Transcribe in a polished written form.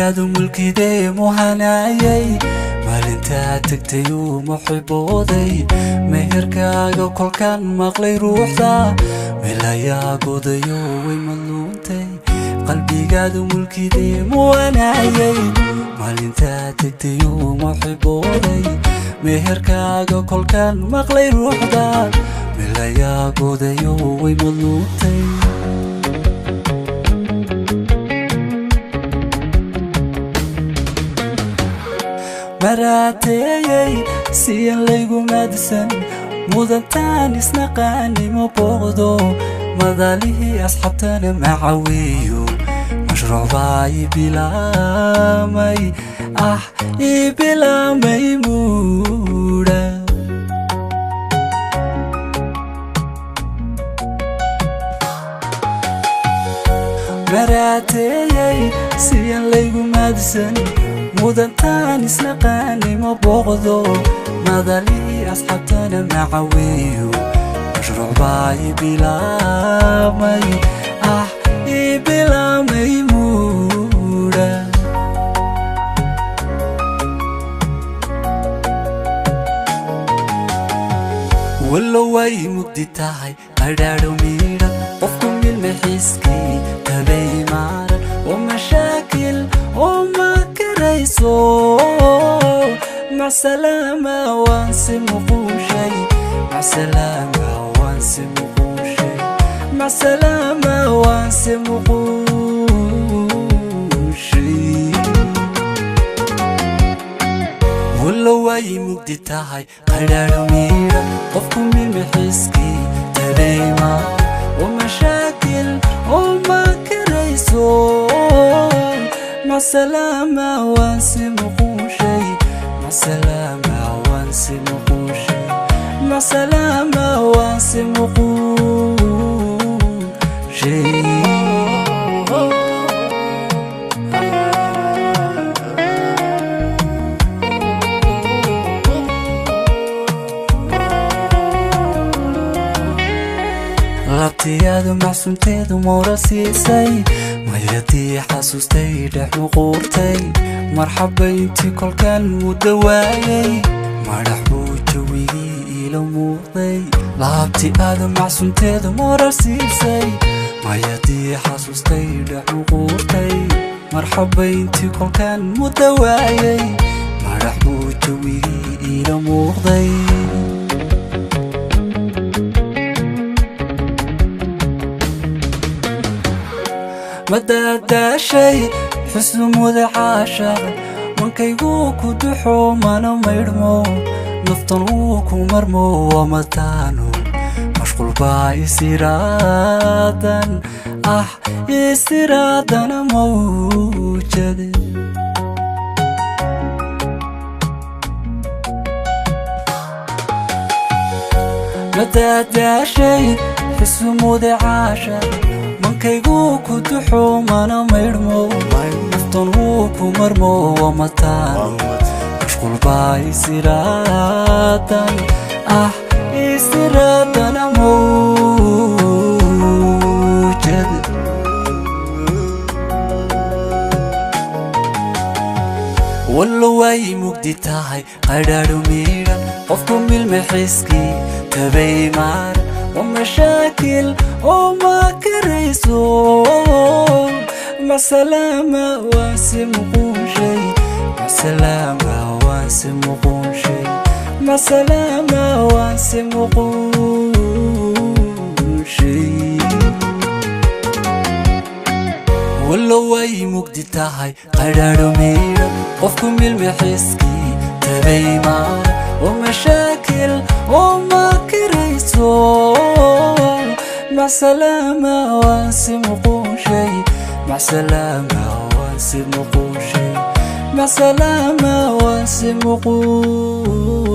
qalbigaadu mulkidee muhanayay maalintaa tagtayuu muxibooday meherkaaga kolkaan maqlay ruuxda meelayaa godayo way madluuntay qalbigaadu mulkidee muhanayay maalintaa tagtayuu muxibooday meherkaaga kolkaan maqlay ruuxda meelayaa godayo way madluuntay maraatayay siyan laygu maadsan mudantaan isnaqaani ma booqdo madaalihii asxaabtana macaweeyo mashruuc baa ibilaamay ibilaamay muudha maraatayay siyan laygu maadsan mudantaan isnaqaani ma booqdo madaalihii asxaabtana macaweeyo mashruuc baa ibilaamay ibilaamay muudha wallo way mugdi tahay qadhaadho miidhan qofku milma xiiskii tabay maaran oo mashaakil oo makarayso macsalama waan si muquushay macsalama waan si muquushay macsalama waan si muquushay wallo way mugdi tahay qadhaadho miidhan qofku milma xiiskii tabay maaran oo mashaakil oo makarayso macsalama waan si muquushay macsalama waan si muquushay macsalama waan si muquushay labtiyaadu macsunteedu moora siisay mayadii xasuustay dhex muquurtay marxaba intii kolkaan muddo waayay madhax buu jawigii iila muuqday laabti aadu macsunteedu moora siisay mayadii xasuustay dhex muquurtay marxaba intii kolkaan muddo waayay madhax buu jawigii iila muuqday madaadaashay xusnu muda caashaq mankaygu ku duxo mana maydhmo naftan uu ku marmo wamataano mashquul baa isiraadan isiraadana mawjade madaadaashay xusnu muda caashaq mankaygu ku duxo mana maydhmo naftan uu ku marmo wamataano mashquul baa isiraadan isiraadana mawjad wallo way mugdi tahay qadhaadho miidhan qofku milma xiiskii tabay maaran ومشاكل وما كريسو معسلامة واسم قوشي معسلامة واسم قوشي معسلامة واسم قوشي والله واي مقدي تاهي قرارو ميرا قفكم المحسكي تبي معنا ومشاكل وما كريسو معسلامة واسم قوشي معسلامة واسم قوشي معسلامة واسم قوشي